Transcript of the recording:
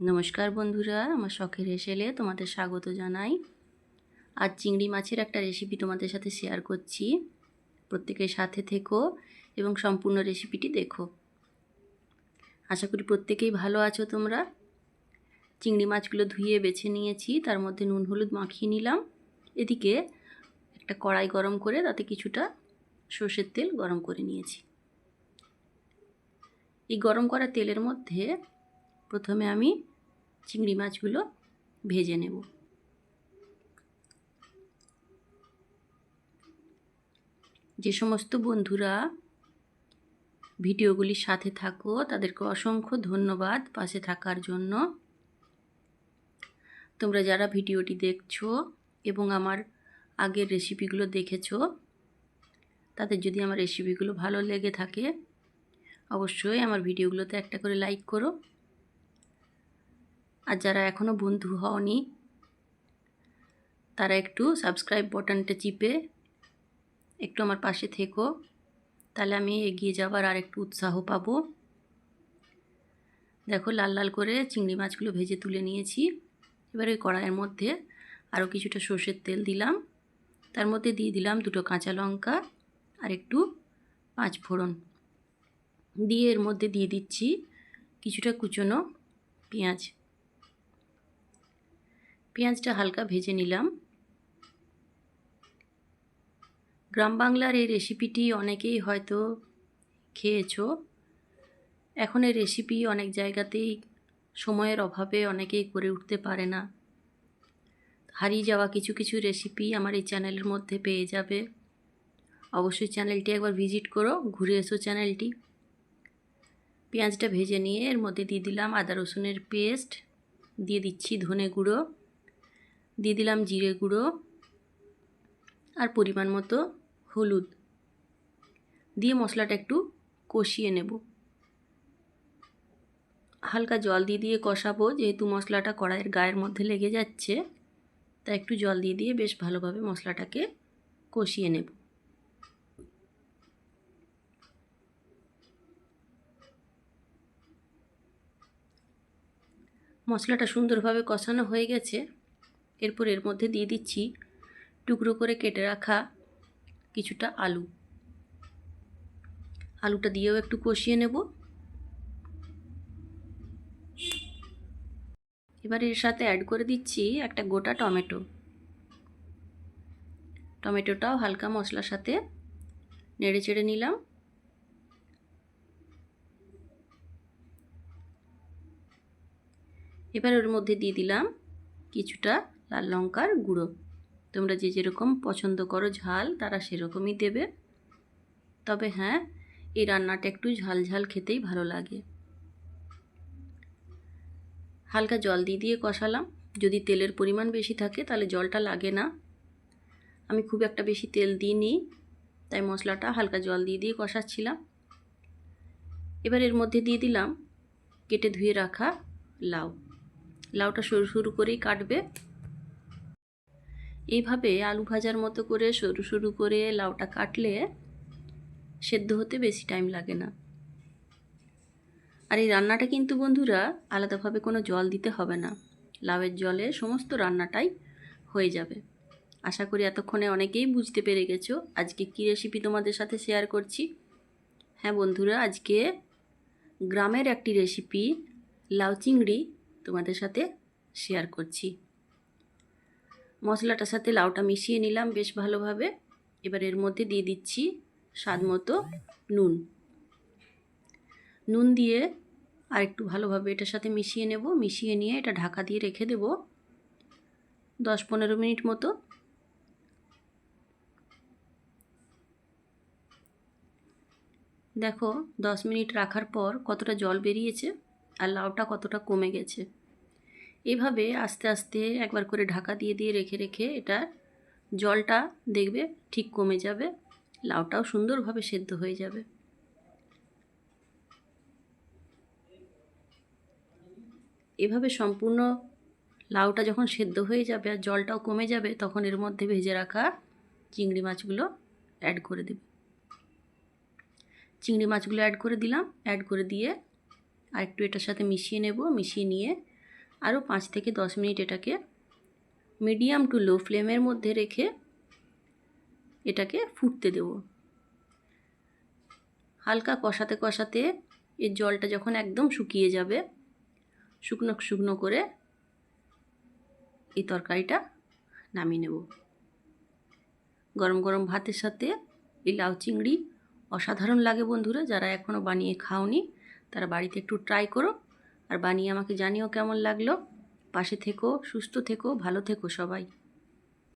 নমস্কার বন্ধুরা, আমার শখের হেসেলে তোমাদের স্বাগত জানাই। আজ চিংড়ি মাছের একটা রেসিপি তোমাদের সাথে শেয়ার করছি। প্রত্যেকের সাথে থেকো এবং সম্পূর্ণ রেসিপিটি দেখো। আশা করি প্রত্যেকেই ভালো আছো তোমরা। চিংড়ি মাছগুলো ধুয়ে বেছে নিয়েছি, তার মধ্যে নুন হলুদ মাখিয়ে নিলাম। এদিকে একটা কড়াই গরম করে তাতে কিছুটা সর্ষের তেল গরম করে নিয়েছি। এই গরম করা তেলের মধ্যে প্রথমে আমি চিংড়ি মাছগুলো ভেজে নেব। যে সমস্ত বন্ধুরা ভিডিওগুলির সাথে থাকো তাদেরকে অসংখ্য ধন্যবাদ পাশে থাকার জন্য। তোমরা যারা ভিডিওটি দেখছো এবং আমার আগের রেসিপিগুলো দেখেছো, তাদের যদি আমার রেসিপিগুলো ভালো লেগে থাকে অবশ্যই আমার ভিডিওগুলোতে একটা করে লাইক করো। আর যারা এখনও বন্ধু হওনি তারা একটু সাবস্ক্রাইব বাটনটা চিপে একটু আমার পাশে থেকো, তাহলে আমি এগিয়ে যাবার আর একটু উৎসাহ পাবো। দেখো লাল লাল করে চিংড়ি মাছগুলো ভেজে তুলে নিয়েছি। এবার ওই কড়াইয়ের মধ্যে আরও কিছুটা সর্ষের তেল দিলাম, তার মধ্যে দিয়ে দিলাম দুটো কাঁচা লঙ্কা আর একটু পাঁচ ফোড়ন দিয়ে এর মধ্যে দিয়ে দিচ্ছি কিছুটা কুচনো পেঁয়াজ। পেঁয়াজটা হালকা ভেজে নিলাম। গ্রাম বাংলার এই রেসিপিটি অনেকেই হয়তো খেয়েছো। এখন এই রেসিপি অনেক জায়গাতেই সময়ের অভাবে অনেকেই করে উঠতে পারে না। হারিয়ে যাওয়া কিছু কিছু রেসিপি আমার এই চ্যানেলের মধ্যে পেয়ে যাবে। অবশ্যই চ্যানেলটি একবার ভিজিট করো, ঘুরে এসো চ্যানেলটি। পেঁয়াজটা ভেজে নিয়ে এর মধ্যে দিয়ে দিলাম আদা রসুনের পেস্ট, দিয়ে দিচ্ছি ধনে গুঁড়ো, দিয়ে দিলাম জিরে গুঁড়ো আর পরিমাণ মতো হলুদ দিয়ে মশলাটা একটু কষিয়ে নেব। হালকা জল দিয়ে দিয়ে কষাবো, যেহেতু মশলাটা কড়াইয়ের গায়ের মধ্যে লেগে যাচ্ছে, তাই একটু জল দিয়ে দিয়ে বেশ ভালোভাবে মশলাটাকে কষিয়ে নেব। মশলাটা সুন্দরভাবে কষানো হয়ে গেছে। এরপর এর মধ্যে দিয়ে দিচ্ছি টুকরো করে কেটে রাখা কিছুটা আলু। আলুটা দিয়েও একটু কষিয়ে নেব। এবার এর সাথে অ্যাড করে দিচ্ছি একটা গোটা টমেটো। টমেটোটাও হালকা মশলার সাথে নেড়ে চেড়ে নিলাম। এবার ওর মধ্যে দিয়ে দিলাম কিছুটা লাল লঙ্কার গুঁড়ো। তোমরা যে যেরকম পছন্দ করো ঝাল তারা সেরকমই দেবে, তবে হ্যাঁ, এই রান্নাটা একটু ঝাল ঝাল খেতেই ভালো লাগে। হালকা জল দিয়ে দিয়ে কষালাম। যদি তেলের পরিমাণ বেশি থাকে তাহলে জলটা লাগে না। আমি খুব একটা বেশি তেল দিইনি, তাই মশলাটা হালকা জল দিয়ে দিয়ে কষাচ্ছিলাম। এবার এর মধ্যে দিয়ে দিলাম কেটে ধুয়ে রাখা লাউ। লাউটা সরু সরু করেই কাটবে। এইভাবে আলু ভাজার মতো করে সরু সরু করে লাউটা কাটলে সেদ্ধ হতে বেশি টাইম লাগে না। আর এই রান্নাটা কিন্তু বন্ধুরা আলাদাভাবে কোনো জল দিতে হবে না, লাউয়ের জলে সমস্ত রান্নাটাই হয়ে যাবে। আশা করি এতক্ষণে অনেকেই বুঝতে পেরে গেছো আজকে কী রেসিপি তোমাদের সাথে শেয়ার করছি। হ্যাঁ বন্ধুরা, আজকে গ্রামের একটি রেসিপি লাউ চিংড়ি তোমাদের সাথে শেয়ার করছি। মশলাটার সাথে লাউটা মিশিয়ে নিলাম বেশ ভালোভাবে। এবার এর মধ্যে দিয়ে দিচ্ছি স্বাদ মতো নুন। নুন দিয়ে আর একটু ভালোভাবে এটার সাথে মিশিয়ে নেব। মিশিয়ে নিয়ে এটা ঢাকা দিয়ে রেখে দেব 10-15 মিনিট মতো। দেখো 10 মিনিট রাখার পর কতটা জল বেরিয়েছে আর লাউটা কতটা কমে গেছে। এভাবে আস্তে আস্তে একবার করে ঢাকা দিয়ে দিয়ে রেখে রেখে এটা জলটা দেখবে ঠিক কমে যাবে, লাউটাও সুন্দরভাবে সেদ্ধ হয়ে যাবে। এভাবে সম্পূর্ণ লাউটা যখন সেদ্ধ হয়ে যাবে আর জলটাও কমে যাবে, তখন এর মধ্যে ভেজে রাখা চিংড়ি মাছগুলো অ্যাড করে দেবে। চিংড়ি মাছগুলো অ্যাড করে দিলাম। অ্যাড করে দিয়ে আর একটু এটার সাথে মিশিয়ে নেব। মিশিয়ে নিয়ে আরও 5 থেকে 10 মিনিট এটাকে মিডিয়াম টু লো ফ্লেমের মধ্যে রেখে এটাকে ফুটতে দেব। হালকা কষাতে কষাতে এর জলটা যখন একদম শুকিয়ে যাবে, শুকনো শুকনো করে এই তরকারিটা নামিয়ে নেব। গরম গরম ভাতের সাথে এই লাউ চিংড়ি অসাধারণ লাগে বন্ধুরা। যারা এখনও বানিয়ে খাওনি তারা বাড়িতে একটু ট্রাই করো, আর বানিয়ে আমাকে জানিও কেমন লাগলো। পাশে থেকো, সুস্থ থেকো, ভালো থেকো সবাই।